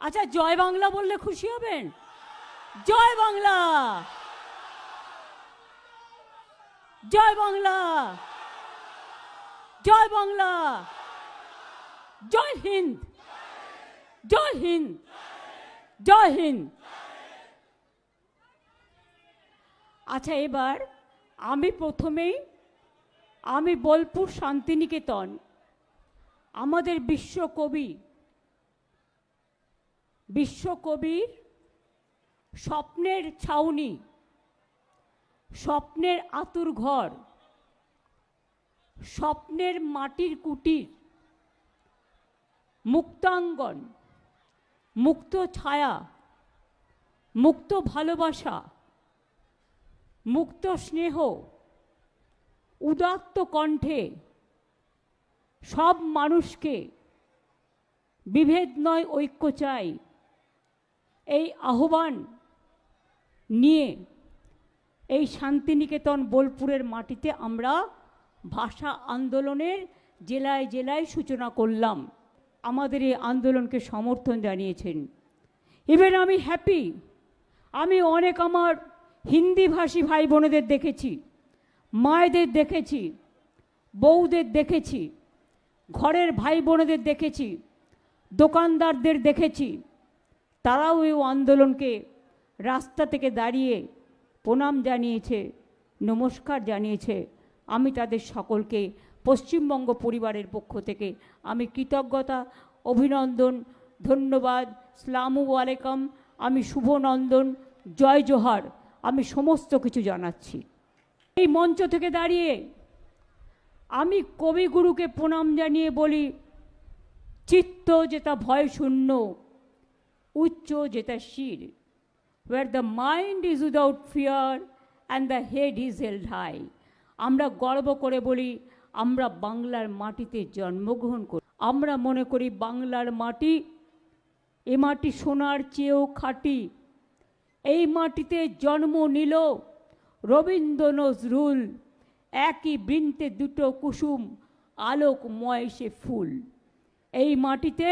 আচ্ছা, জয় বাংলা বললে খুশি হবেন? জয় বাংলা, জয় বাংলা, জয় বাংলা, জয় হিন্দ, জয় হিন্দ, জয় হিন্দ। আচ্ছা, এবার আমি প্রথমেই বোলপুর শান্তিনিকেতন, আমাদের বিশ্বকবির স্বপ্নের ছাউনি, স্বপ্নের আতুর ঘর, স্বপ্নের মাটির কুটির, মুক্তাঙ্গন, মুক্ত ছায়া, মুক্ত ভালোবাসা, মুক্ত স্নেহ, উদাত্ত কণ্ঠে সব মানুষকে, বিভেদ নয় ঐক্য চাই, এই আহ্বান নিয়ে এই শান্তিনিকেতন বোলপুরের মাটিতে আমরা ভাষা আন্দোলনের জেলায় জেলায় সূচনা করলাম। আমাদের এই আন্দোলনকে সমর্থন জানিয়েছেন। ইভেন আমি হ্যাপি, আমি অনেক আমার হিন্দিভাষী ভাই বোনেদের দেখেছি, মায়েদের দেখেছি, বউদের দেখেছি, ঘরের ভাই বোনেদের দেখেছি, দোকানদারদের দেখেছি, তারাও এই আন্দোলনকে রাস্তা থেকে দাঁড়িয়ে প্রণাম জানিয়েছে, নমস্কার জানিয়েছে। আমি তাদের সকলকে পশ্চিমবঙ্গ পরিবারের পক্ষ থেকে আমি কৃতজ্ঞতা, অভিনন্দন, ধন্যবাদ, আসসালামু আলাইকুম, আমি শুভনন্দন, জয় জোহার, আমি সমস্ত কিছু জানাচ্ছি। এই মঞ্চ থেকে দাঁড়িয়ে আমি কবিগুরুকে প্রণাম জানিয়ে বলি, চিত্ত যেটা ভয় শূন্য, উচ্চ যেটা শির, where the mind is without fear and the head is held high। আমরা গর্ব করে বলি আমরা বাংলার মাটিতে জন্মগ্রহণ করি। আমরা মনে করি বাংলার মাটি, এ মাটি সোনার চেয়েও খাঁটি। এই মাটিতে জন্ম নিল রবীন্দ্র নজরুল, একই বৃন্তে দুটো কুসুম, আলোকময় সে ফুল। এই মাটিতে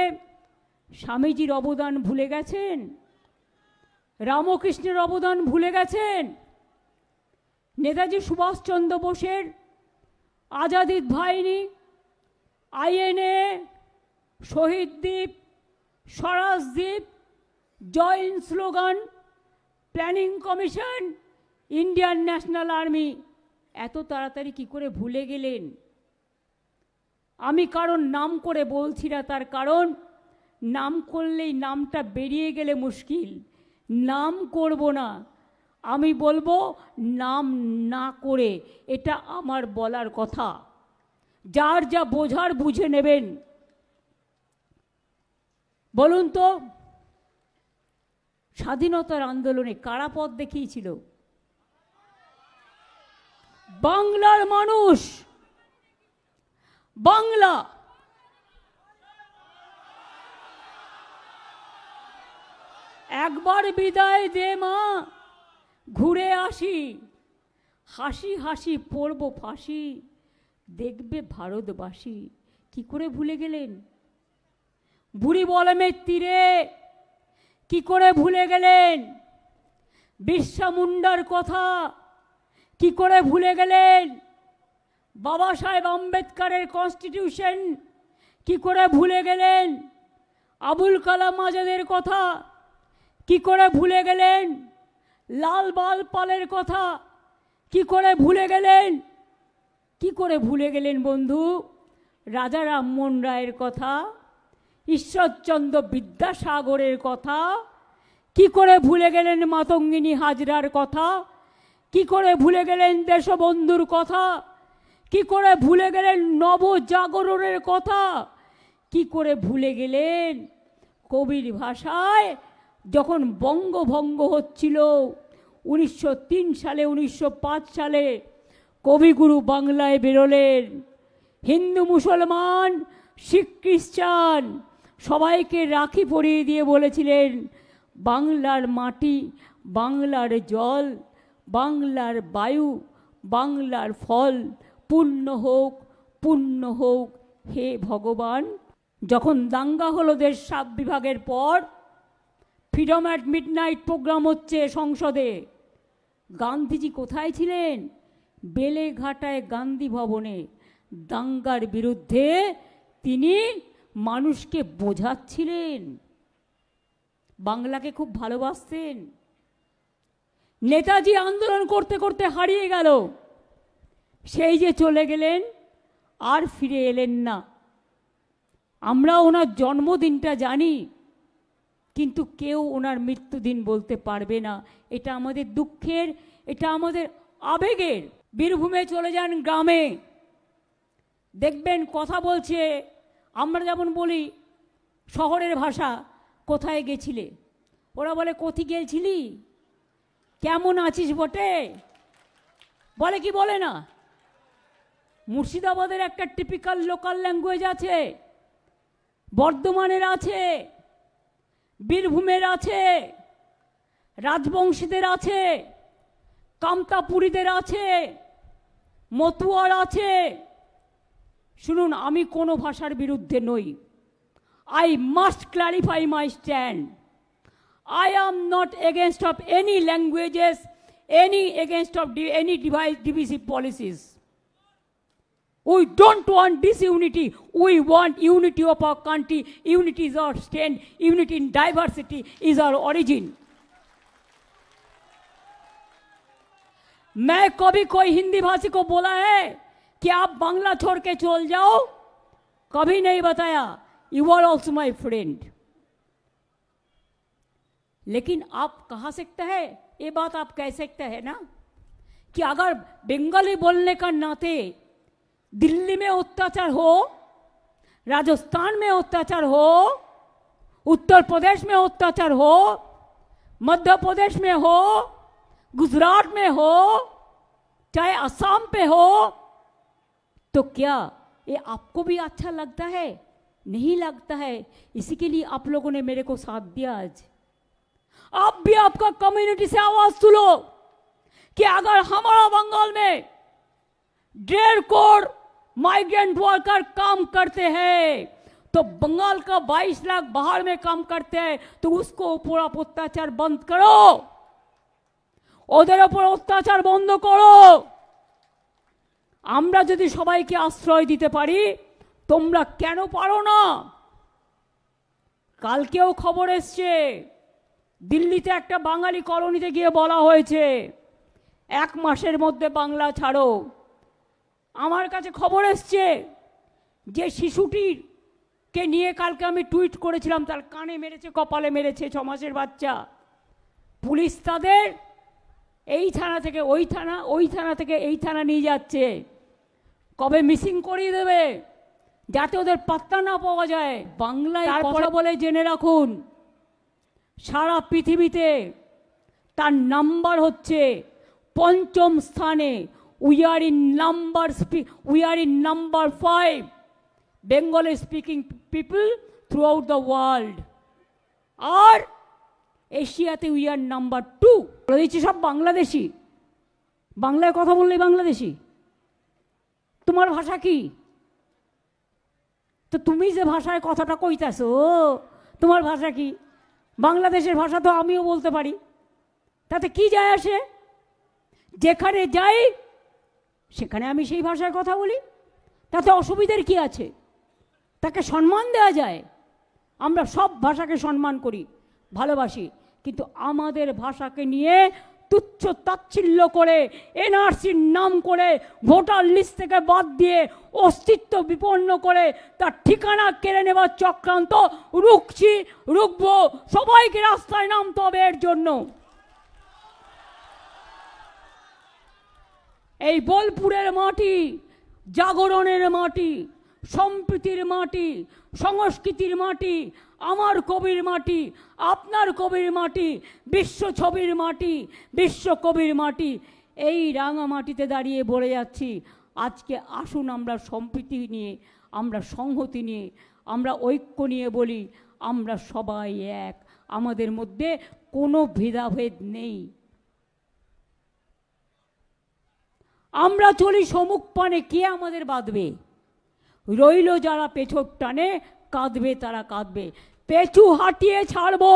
স্বামীজির অবদান ভুলে গেছেন, রামকৃষ্ণের অবদান ভুলে গেছেন, নেতাজি সুভাষচন্দ্র বোসের আজাদির বাহিনী, আইএনএ, শহীদ দ্বীপ, স্বরাজ দ্বীপ, joint slogan, planning commission, Indian national army এত তাড়াতাড়ি কি করে ভুলে গেলেন? আমি কারণ নাম করে বলছি না, তার কারণ নাম করলেই নামটা বেরিয়ে গেলে মুশকিল। নাম করব না, আমি বলবো নাম না করে, এটা আমার বলার কথা। যার যা বোঝার বুঝে নেবেন। বলুন তো, স্বাধীনতার আন্দোলনে কারা পথ দেখিয়েছিল? বাংলার মানুষ। বাংলা একবার বিদায় দে মা, ঘুরে আসি, হাসি হাসি পড়ব ফাঁসি, দেখবে ভারতবাসী। কি করে ভুলে গেলেন? বুড়ি বলমের তীরে কি করে ভুলে গেলেন? বিরসা মুন্ডার কথা কি করে ভুলে গেলেন? বাবা সাহেব আম্বেদকরের কনস্টিটিউশন কি করে ভুলে গেলেন? আবুল কালাম আজাদের কথা কি করে ভুলে গেলেন? লাল বাল পালের কথা কি করে ভুলে গেলেন? কি করে ভুলে গেলেন বন্ধু? রাজা রামমোহন রায়ের কথা, ঈশ্বরচন্দ্র বিদ্যাসাগরের কথা কি করে ভুলে গেলেন? মাতঙ্গিনী হাজরার কথা কি করে ভুলে গেলেন? দেশবন্ধুর কথা কি করে ভুলে গেলেন? নবজাগরণের কথা কি করে ভুলে গেলেন? কবির ভাষায় যখন বঙ্গভঙ্গ হচ্ছিল 1903 সালে, 1905 সালে কবিগুরু বাংলায় বেরোলেন। হিন্দু, মুসলমান, শিখ, খ্রিস্টান সবাইকে রাখি পরিয়ে দিয়ে বলেছিলেন, বাংলার মাটি, বাংলার জল, বাংলার বায়ু, বাংলার ফল পূর্ণ হোক, পূর্ণ হোক হে ভগবান। যখন দাঙ্গা হলো দেশ 7 বিভাগের পর, ফ্রিডম অ্যাট মিডনাইট প্রোগ্রাম হচ্ছে সংসদে। গান্ধীজি কোথায় ছিলেন? বেলেঘাটায় গান্ধী ভবনে দাঙ্গার বিরুদ্ধে তিনি মানুষকে বোঝাচ্ছিলেন। বাংলাকে খুব ভালোবাসতেন। নেতাজি আন্দোলন করতে করতে হারিয়ে গেল, সেই যে চলে গেলেন আর ফিরে এলেন না। আমরা ওনার জন্মদিনটা জানি, কিন্তু কেউ ওনার মৃত্যুদিন বলতে পারবে না। এটা আমাদের দুঃখের, এটা আমাদের আবেগের। বীরভূমে চলে যান গ্রামে, দেখবেন কথা বলছে, আমরা যেমন বলি শহরের ভাষা, কোথায় গেছিলে, ওরা বলে কোথি গেছিলি, কেমন আছিস বটে, বলে কি বলে না। মুর্শিদাবাদের একটা টিপিক্যাল লোকাল ল্যাঙ্গুয়েজ আছে, বর্ধমানের আছে, বীরভূমের আছে, রাজবংশীদের আছে, কামতাপুরীদের আছে, মতুয়ার আছে। শুনুন, আমি কোনো ভাষার বিরুদ্ধে নই। I must clarify my stand. I am not against of any languages, against of any divisive policies. We don't want disunity. We want unity of our country. Unity is our strength. Unity in diversity is our origin. मैं कभी कोई हिंदी भाषी को बोला है कि आप बांग्ला छोड़ के चल जाओ, कभी नहीं बताया। You are also my friend. लेकिन आप कहा सकते हैं, ये बात आप कह सकते हैं ना कि अगर बंगाली बोलने का नाते दिल्ली में अत्याचार हो, राजस्थान में अत्याचार हो, उत्तर प्रदेश में अत्याचार हो, मध्य प्रदेश में हो, गुजरात में हो, चाहे असम पे हो, तो क्या ये आपको भी अच्छा लगता है? नहीं लगता है। इसी के लिए आप लोगों ने मेरे को साथ दिया। आज आप भी आपका कम्युनिटी से आवाज सुनो कि अगर हमारा बंगाल में 1.5 करोड़ माइग्रेंट वर्कर काम करते हैं, तो बंगाल का 22 लाख बाहर में काम करते हैं, तो उसको पूरा अत्याचार बंद करो, ওদের ওপর অত্যাচার বন্ধ করো। আমরা যদি সবাইকে আশ্রয় দিতে পারি, তোমরা কেন পারো না? কালকেও খবর এসছে, দিল্লিতে একটা বাঙালি কলোনিতে গিয়ে বলা হয়েছে 1 মাসের মধ্যে বাংলা ছাড়ো। আমার কাছে খবর এসছে যে শিশুটির কে নিয়ে কালকে আমি টুইট করেছিলাম, তার কানে মেরেছে, কপালে মেরেছে, 6 মাসের বাচ্চা। পুলিশ তাদের এই থানা থেকে ওই থানা, ওই থানা থেকে এই থানা নিয়ে যাচ্ছে। কবে মিসিং করিয়ে দেবে, যাতে ওদের পাত্তা না পাওয়া যায়। বাংলায় কথা বলে জেনে রাখুন, সারা পৃথিবীতে তার নাম্বার হচ্ছে 5ম স্থানে। We are in number 5 Bengali speaking people throughout the world. আর এশিয়াতে উই আর নাম্বার 2। বলে দিচ্ছি সব বাংলাদেশি, বাংলায় কথা বললেই বাংলাদেশি। তোমার ভাষা কি? তো তুমি যে ভাষায় কথাটা কইতাছো, তোমার ভাষা কি? বাংলাদেশের ভাষা তো আমিও বলতে পারি, তাতে কি যায় আসে? যেখানে যাই সেখানে আমি সেই ভাষায় কথা বলি, তাতে অসুবিধার কি আছে? তাকে সম্মান দেওয়া যায়। আমরা সব ভাষাকে সম্মান করি, ভালোবাসি, কিন্তু আমাদের ভাষাকে নিয়ে তুচ্ছ তাচ্ছিল্য করে, এনআরসির নাম করে ভোটার লিস্ট থেকে বাদ দিয়ে অস্তিত্ব বিপন্ন করে তার ঠিকানা কেড়ে নেবার চক্রান্ত রুখবো। সবাইকে রাস্তায় নামতে হবে এর জন্য। এই বোলপুরের মাটি জাগরণের মাটি, সম্প্রীতির মাটি, সংস্কৃতির মাটি, আমার কবির মাটি, আপনার কবির মাটি, বিশ্ব ছবির মাটি, বিশ্ব কবির মাটি। এই রাঙা মাটিতে দাঁড়িয়ে বলে যাচ্ছি, আজকে আসুন আমরা সম্প্রীতি নিয়ে, আমরা সংহতি নিয়ে, আমরা ঐক্য নিয়ে বলি, আমরা সবাই এক, আমাদের মধ্যে কোনো ভেদাভেদ নেই। আমরা চলি সমুখ পানে, কে আমাদের বাঁধবে? রইল যারা পেছর টানে, কাঁদবে তারা কাঁদবে। পেছু হাটিয়ে ছাড়বো,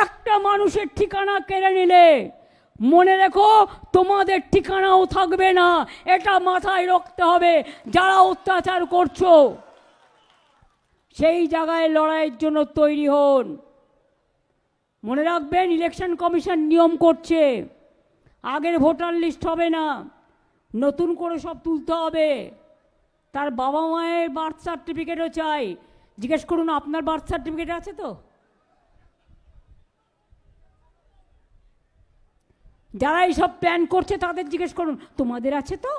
একটা মানুষের ঠিকানা কেড়ে নিলে মনে রেখো তোমাদের ঠিকানাও থাকবে না। এটা মাথায় রাখতে হবে। যারা অত্যাচার করছো সেই জায়গায় লড়াইয়ের জন্য তৈরি হন। মনে রাখবেন, ইলেকশন কমিশন নিয়ম করছে, আগের ভোটার লিস্ট হবে না, নতুন করে সব তুলতে হবে। তার বাবা মায়ের বার্থ সার্টিফিকেটও চাই। জিজ্ঞেস করুন, আপনার বার্থ সার্টিফিকেট আছে তো? যারা এইসব প্ল্যান করছে তাদের জিজ্ঞেস করুন, তোমাদের আছে তো?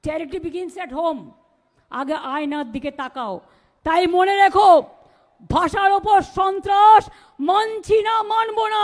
Charity begins at home. আগে আয়নার দিকে তাকাও। তাই মনে রেখো, ভাষার ওপর সন্ত্রাস মানছি না, মানব না।